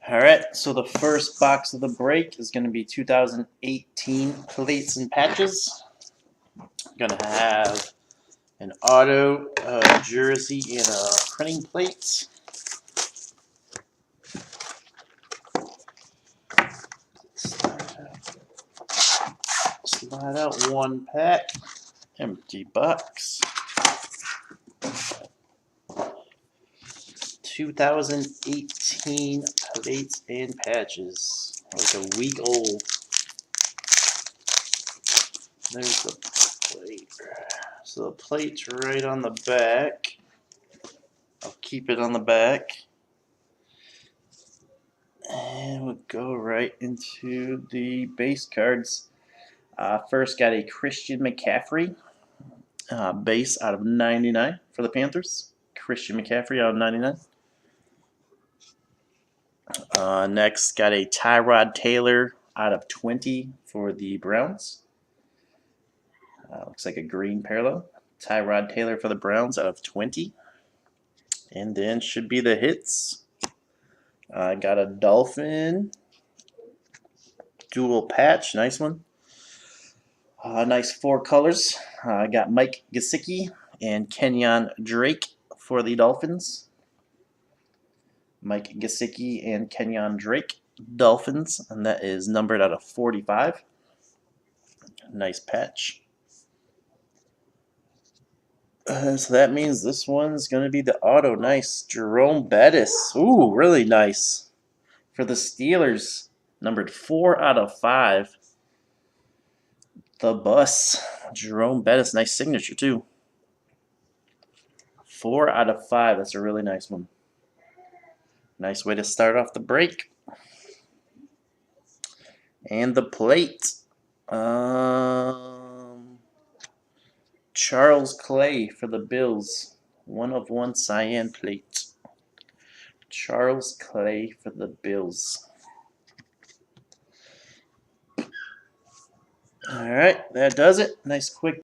Alright, so the first box of the break is going to be 2018 plates and patches. Going to have an auto, jersey, and a printing plate. Slide out one pack. Empty box. 2018 plates and patches. Like a week old. There's the plate. So the plate's right on the back. I'll keep it on the back. And we'll go right into the base cards. First got a Christian McCaffrey base out of 99 for the Panthers. Christian McCaffrey out of 99. Next got a Tyrod Taylor out of 20 for the Browns. Looks like a green parallel. Tyrod Taylor for the Browns out of 20. And then should be the hits. Got a Dolphin dual patch, nice one. Nice 4 colors. Got Mike Gesicki and Kenyon Drake for the Dolphins. Mike Gesicki and Kenyon Drake, Dolphins, and that is numbered out of 45. Nice patch. So that means this one's going to be the auto. Nice. Jerome Bettis. Ooh, really nice. For the Steelers, numbered 4 out of 5. The Bus. Jerome Bettis. Nice signature, too. 4 out of 5. That's a really nice one. Nice way to start off the break. And the plate. Charles Clay for the Bills. 1 of 1 cyan plate. Charles Clay for the Bills. Alright, that does it. Nice quick